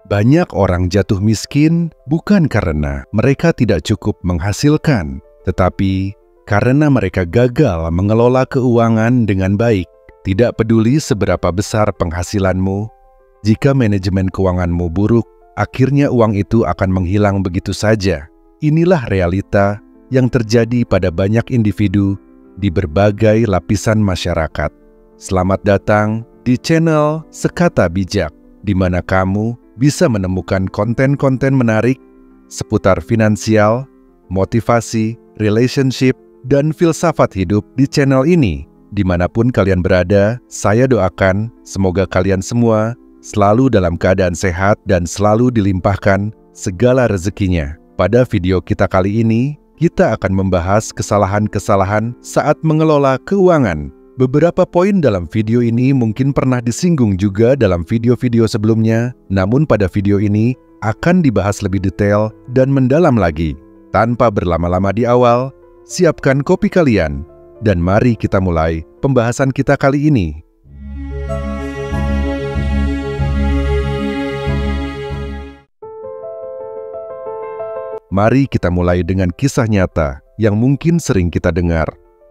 Banyak orang jatuh miskin bukan karena mereka tidak cukup menghasilkan, tetapi karena mereka gagal mengelola keuangan dengan baik. Tidak peduli seberapa besar penghasilanmu, jika manajemen keuanganmu buruk, akhirnya uang itu akan menghilang begitu saja. Inilah realita yang terjadi pada banyak individu di berbagai lapisan masyarakat. Selamat datang di channel Sekata Bijak, di mana kamu bisa menemukan konten-konten menarik seputar finansial, motivasi, relationship, dan filsafat hidup di channel ini. Dimanapun kalian berada, saya doakan semoga kalian semua selalu dalam keadaan sehat dan selalu dilimpahkan segala rezekinya. Pada video kita kali ini, kita akan membahas kesalahan-kesalahan saat mengelola keuangan. Beberapa poin dalam video ini mungkin pernah disinggung juga dalam video-video sebelumnya, namun pada video ini akan dibahas lebih detail dan mendalam lagi. Tanpa berlama-lama di awal, siapkan kopi kalian, dan mari kita mulai pembahasan kita kali ini. Mari kita mulai dengan kisah nyata yang mungkin sering kita dengar.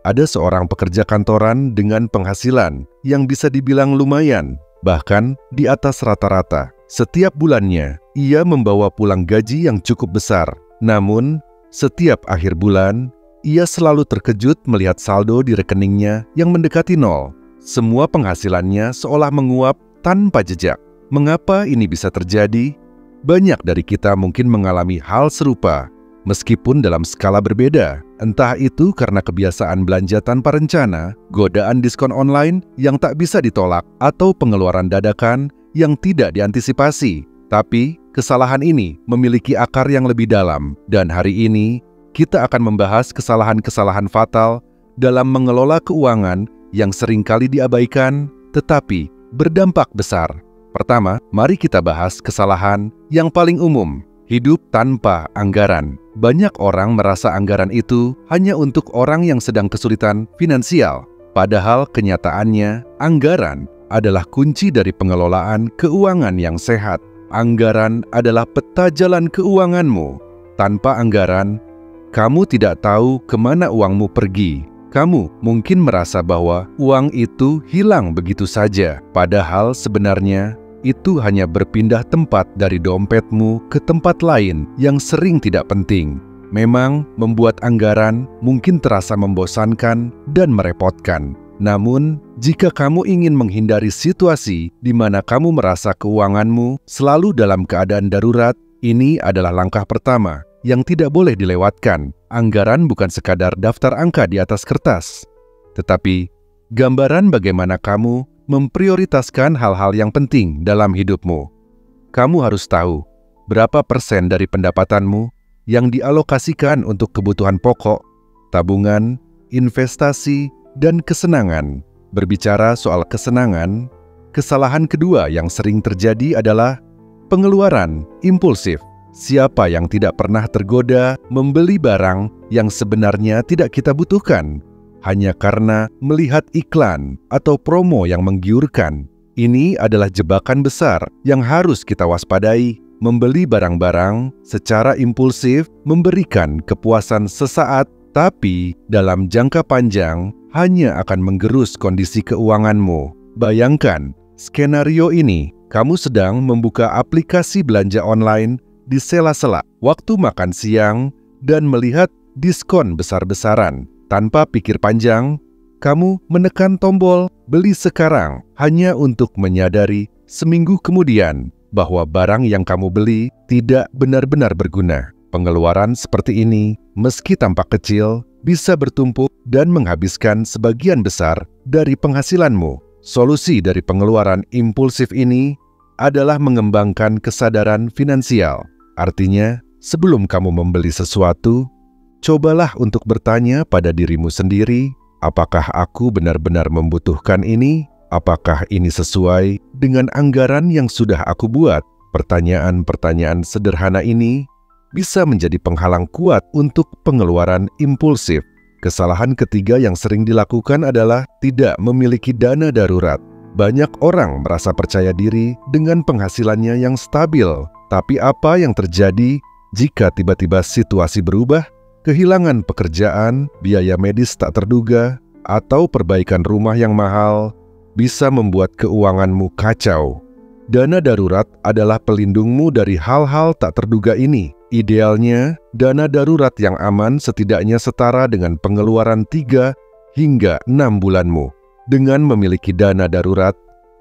Ada seorang pekerja kantoran dengan penghasilan yang bisa dibilang lumayan, bahkan di atas rata-rata. Setiap bulannya, ia membawa pulang gaji yang cukup besar. Namun, setiap akhir bulan, ia selalu terkejut melihat saldo di rekeningnya yang mendekati nol. Semua penghasilannya seolah menguap tanpa jejak. Mengapa ini bisa terjadi? Banyak dari kita mungkin mengalami hal serupa, meskipun dalam skala berbeda. Entah itu karena kebiasaan belanja tanpa rencana, godaan diskon online yang tak bisa ditolak, atau pengeluaran dadakan yang tidak diantisipasi. Tapi, kesalahan ini memiliki akar yang lebih dalam, dan hari ini kita akan membahas kesalahan-kesalahan fatal dalam mengelola keuangan yang seringkali diabaikan, tetapi berdampak besar. Pertama, mari kita bahas kesalahan yang paling umum. Hidup tanpa anggaran. Banyak orang merasa anggaran itu hanya untuk orang yang sedang kesulitan finansial. Padahal kenyataannya, anggaran adalah kunci dari pengelolaan keuangan yang sehat. Anggaran adalah peta jalan keuanganmu. Tanpa anggaran, kamu tidak tahu kemana uangmu pergi. Kamu mungkin merasa bahwa uang itu hilang begitu saja. Padahal sebenarnya, itu hanya berpindah tempat dari dompetmu ke tempat lain yang sering tidak penting. Memang, membuat anggaran mungkin terasa membosankan dan merepotkan. Namun, jika kamu ingin menghindari situasi di mana kamu merasa keuanganmu selalu dalam keadaan darurat, ini adalah langkah pertama yang tidak boleh dilewatkan. Anggaran bukan sekadar daftar angka di atas kertas, tetapi gambaran bagaimana kamu memprioritaskan hal-hal yang penting dalam hidupmu. Kamu harus tahu berapa persen dari pendapatanmu yang dialokasikan untuk kebutuhan pokok, tabungan, investasi, dan kesenangan. Berbicara soal kesenangan, kesalahan kedua yang sering terjadi adalah pengeluaran impulsif. Siapa yang tidak pernah tergoda membeli barang yang sebenarnya tidak kita butuhkan hanya karena melihat iklan atau promo yang menggiurkan? Ini adalah jebakan besar yang harus kita waspadai. Membeli barang-barang secara impulsif memberikan kepuasan sesaat, tapi dalam jangka panjang hanya akan menggerus kondisi keuanganmu. Bayangkan, skenario ini, kamu sedang membuka aplikasi belanja online di sela-sela waktu makan siang dan melihat diskon besar-besaran. Tanpa pikir panjang, kamu menekan tombol beli sekarang hanya untuk menyadari seminggu kemudian bahwa barang yang kamu beli tidak benar-benar berguna. Pengeluaran seperti ini, meski tampak kecil, bisa bertumpuk dan menghabiskan sebagian besar dari penghasilanmu. Solusi dari pengeluaran impulsif ini adalah mengembangkan kesadaran finansial. Artinya, sebelum kamu membeli sesuatu, cobalah untuk bertanya pada dirimu sendiri, apakah aku benar-benar membutuhkan ini? Apakah ini sesuai dengan anggaran yang sudah aku buat? Pertanyaan-pertanyaan sederhana ini bisa menjadi penghalang kuat untuk pengeluaran impulsif. Kesalahan ketiga yang sering dilakukan adalah tidak memiliki dana darurat. Banyak orang merasa percaya diri dengan penghasilannya yang stabil. Tapi apa yang terjadi jika tiba-tiba situasi berubah? Kehilangan pekerjaan, biaya medis tak terduga, atau perbaikan rumah yang mahal bisa membuat keuanganmu kacau. Dana darurat adalah pelindungmu dari hal-hal tak terduga ini. Idealnya, dana darurat yang aman setidaknya setara dengan pengeluaran 3 hingga 6 bulanmu. Dengan memiliki dana darurat,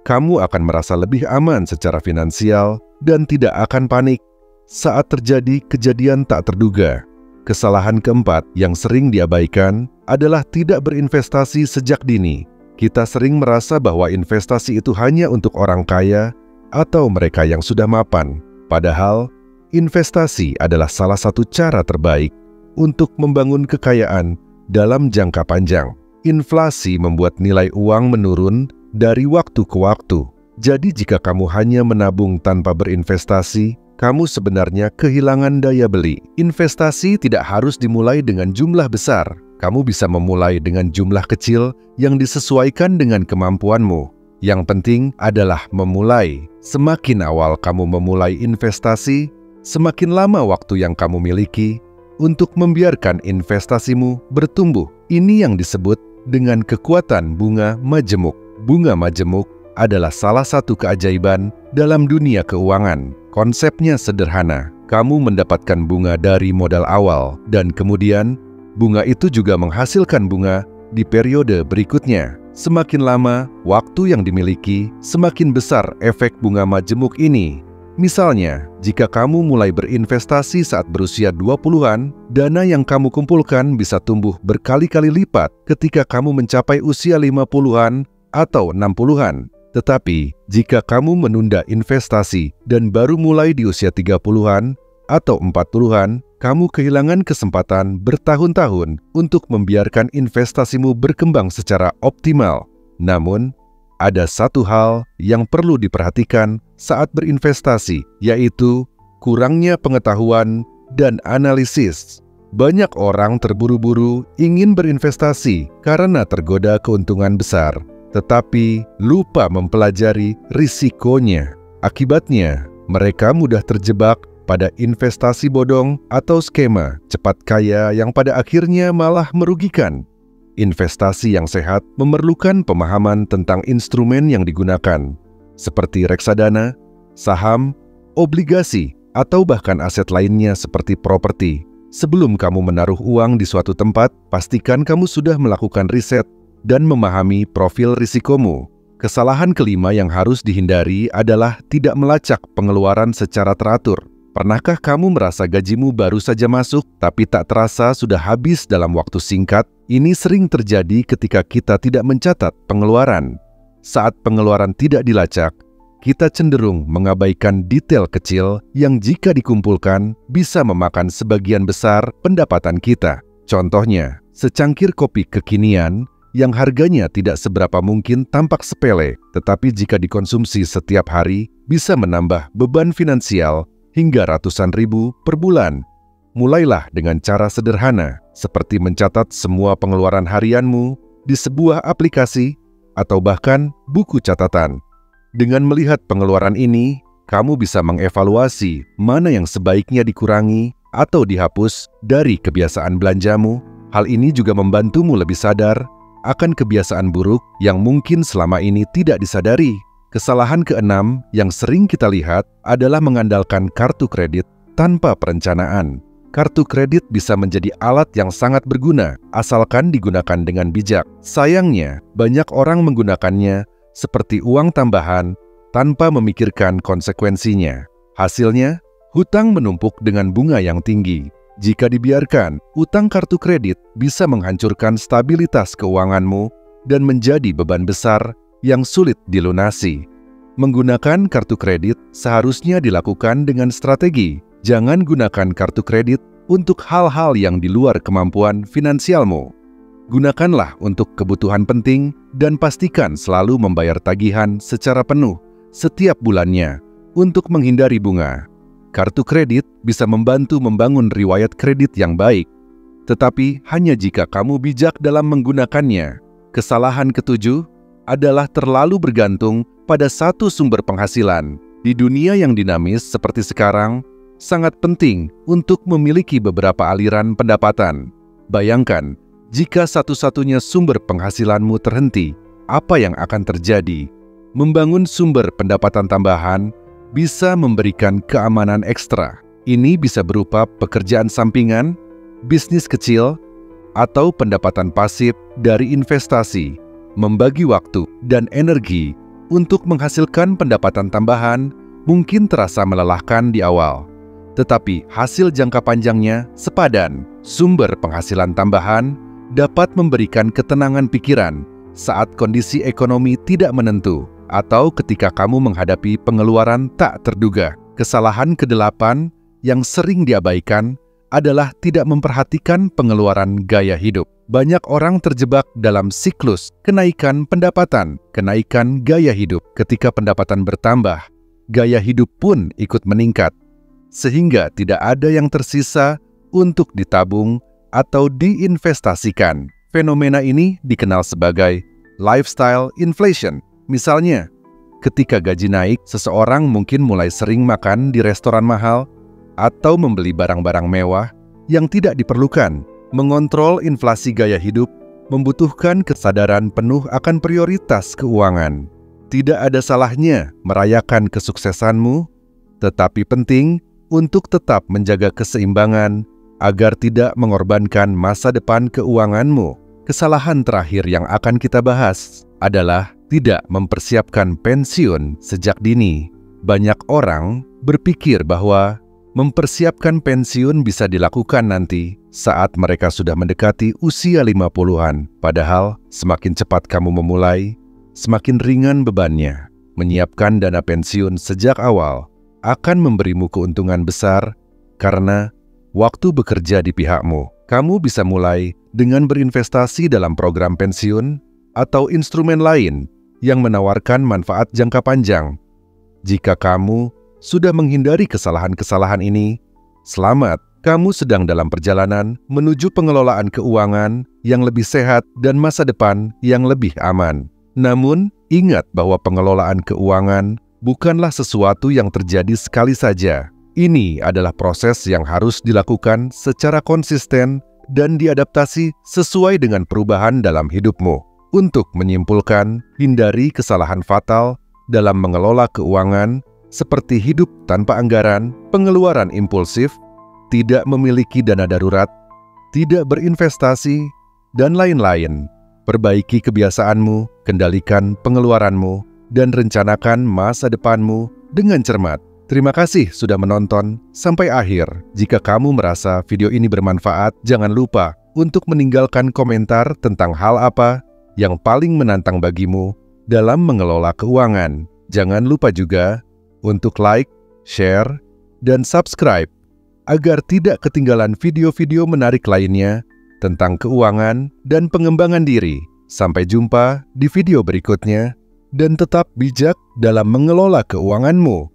kamu akan merasa lebih aman secara finansial dan tidak akan panik saat terjadi kejadian tak terduga. Kesalahan keempat yang sering diabaikan adalah tidak berinvestasi sejak dini. Kita sering merasa bahwa investasi itu hanya untuk orang kaya atau mereka yang sudah mapan. Padahal, investasi adalah salah satu cara terbaik untuk membangun kekayaan dalam jangka panjang. Inflasi membuat nilai uang menurun dari waktu ke waktu. Jadi jika kamu hanya menabung tanpa berinvestasi, kamu sebenarnya kehilangan daya beli. Investasi tidak harus dimulai dengan jumlah besar. Kamu bisa memulai dengan jumlah kecil yang disesuaikan dengan kemampuanmu. Yang penting adalah memulai. Semakin awal kamu memulai investasi, semakin lama waktu yang kamu miliki untuk membiarkan investasimu bertumbuh. Ini yang disebut dengan kekuatan bunga majemuk. Bunga majemuk adalah salah satu keajaiban dalam dunia keuangan. Konsepnya sederhana. Kamu mendapatkan bunga dari modal awal dan kemudian bunga itu juga menghasilkan bunga di periode berikutnya. Semakin lama waktu yang dimiliki, semakin besar efek bunga majemuk ini. Misalnya, jika kamu mulai berinvestasi saat berusia 20-an, dana yang kamu kumpulkan bisa tumbuh berkali-kali lipat ketika kamu mencapai usia 50-an atau 60-an. Tetapi, jika kamu menunda investasi dan baru mulai di usia 30-an atau 40-an, kamu kehilangan kesempatan bertahun-tahun untuk membiarkan investasimu berkembang secara optimal. Namun, ada satu hal yang perlu diperhatikan saat berinvestasi, yaitu kurangnya pengetahuan dan analisis. Banyak orang terburu-buru ingin berinvestasi karena tergoda keuntungan besar, tetapi lupa mempelajari risikonya. Akibatnya, mereka mudah terjebak pada investasi bodong atau skema cepat kaya yang pada akhirnya malah merugikan. Investasi yang sehat memerlukan pemahaman tentang instrumen yang digunakan, seperti reksadana, saham, obligasi, atau bahkan aset lainnya seperti properti. Sebelum kamu menaruh uang di suatu tempat, pastikan kamu sudah melakukan riset dan memahami profil risikomu. Kesalahan kelima yang harus dihindari adalah tidak melacak pengeluaran secara teratur. Pernahkah kamu merasa gajimu baru saja masuk, tapi tak terasa sudah habis dalam waktu singkat? Ini sering terjadi ketika kita tidak mencatat pengeluaran. Saat pengeluaran tidak dilacak, kita cenderung mengabaikan detail kecil yang jika dikumpulkan bisa memakan sebagian besar pendapatan kita. Contohnya, secangkir kopi kekinian yang harganya tidak seberapa mungkin tampak sepele, tetapi jika dikonsumsi setiap hari bisa menambah beban finansial hingga ratusan ribu per bulan. Mulailah dengan cara sederhana, seperti mencatat semua pengeluaran harianmu di sebuah aplikasi atau bahkan buku catatan. Dengan melihat pengeluaran ini, kamu bisa mengevaluasi mana yang sebaiknya dikurangi atau dihapus dari kebiasaan belanjamu. Hal ini juga membantumu lebih sadar akan kebiasaan buruk yang mungkin selama ini tidak disadari. Kesalahan keenam yang sering kita lihat adalah mengandalkan kartu kredit tanpa perencanaan. Kartu kredit bisa menjadi alat yang sangat berguna asalkan digunakan dengan bijak. Sayangnya, banyak orang menggunakannya seperti uang tambahan tanpa memikirkan konsekuensinya. Hasilnya, hutang menumpuk dengan bunga yang tinggi. Jika dibiarkan, hutang kartu kredit bisa menghancurkan stabilitas keuanganmu dan menjadi beban besar yang sulit dilunasi. Menggunakan kartu kredit seharusnya dilakukan dengan strategi. Jangan gunakan kartu kredit untuk hal-hal yang di luar kemampuan finansialmu. Gunakanlah untuk kebutuhan penting dan pastikan selalu membayar tagihan secara penuh setiap bulannya untuk menghindari bunga. Kartu kredit bisa membantu membangun riwayat kredit yang baik, tetapi hanya jika kamu bijak dalam menggunakannya. Kesalahan ketujuh, adalah terlalu bergantung pada satu sumber penghasilan. Di dunia yang dinamis seperti sekarang, sangat penting untuk memiliki beberapa aliran pendapatan. Bayangkan, jika satu-satunya sumber penghasilanmu terhenti, apa yang akan terjadi? Membangun sumber pendapatan tambahan bisa memberikan keamanan ekstra. Ini bisa berupa pekerjaan sampingan, bisnis kecil, atau pendapatan pasif dari investasi. Membagi waktu dan energi untuk menghasilkan pendapatan tambahan mungkin terasa melelahkan di awal, tetapi hasil jangka panjangnya sepadan. Sumber penghasilan tambahan dapat memberikan ketenangan pikiran saat kondisi ekonomi tidak menentu atau ketika kamu menghadapi pengeluaran tak terduga. Kesalahan ke-8 yang sering diabaikan adalah tidak memperhatikan pengeluaran gaya hidup. Banyak orang terjebak dalam siklus kenaikan pendapatan, kenaikan gaya hidup. Ketika pendapatan bertambah, gaya hidup pun ikut meningkat, sehingga tidak ada yang tersisa untuk ditabung atau diinvestasikan. Fenomena ini dikenal sebagai lifestyle inflation. Misalnya, ketika gaji naik, seseorang mungkin mulai sering makan di restoran mahal atau membeli barang-barang mewah yang tidak diperlukan. Mengontrol inflasi gaya hidup membutuhkan kesadaran penuh akan prioritas keuangan. Tidak ada salahnya merayakan kesuksesanmu, tetapi penting untuk tetap menjaga keseimbangan agar tidak mengorbankan masa depan keuanganmu. Kesalahan terakhir yang akan kita bahas adalah tidak mempersiapkan pensiun sejak dini. Banyak orang berpikir bahwa mempersiapkan pensiun bisa dilakukan nanti saat mereka sudah mendekati usia 50-an. Padahal semakin cepat kamu memulai, semakin ringan bebannya. Menyiapkan dana pensiun sejak awal akan memberimu keuntungan besar karena waktu bekerja di pihakmu. Kamu bisa mulai dengan berinvestasi dalam program pensiun atau instrumen lain yang menawarkan manfaat jangka panjang. Jika kamu sudah menghindari kesalahan-kesalahan ini, selamat, kamu sedang dalam perjalanan menuju pengelolaan keuangan yang lebih sehat dan masa depan yang lebih aman. Namun, ingat bahwa pengelolaan keuangan bukanlah sesuatu yang terjadi sekali saja. Ini adalah proses yang harus dilakukan secara konsisten dan diadaptasi sesuai dengan perubahan dalam hidupmu. Untuk menyimpulkan, hindari kesalahan fatal dalam mengelola keuangan seperti hidup tanpa anggaran, pengeluaran impulsif, tidak memiliki dana darurat, tidak berinvestasi, dan lain-lain. Perbaiki kebiasaanmu, kendalikan pengeluaranmu, dan rencanakan masa depanmu dengan cermat. Terima kasih sudah menonton sampai akhir. Jika kamu merasa video ini bermanfaat, jangan lupa untuk meninggalkan komentar tentang hal apa yang paling menantang bagimu dalam mengelola keuangan. Jangan lupa juga untuk like, share, dan subscribe agar tidak ketinggalan video-video menarik lainnya tentang keuangan dan pengembangan diri. Sampai jumpa di video berikutnya dan tetap bijak dalam mengelola keuanganmu.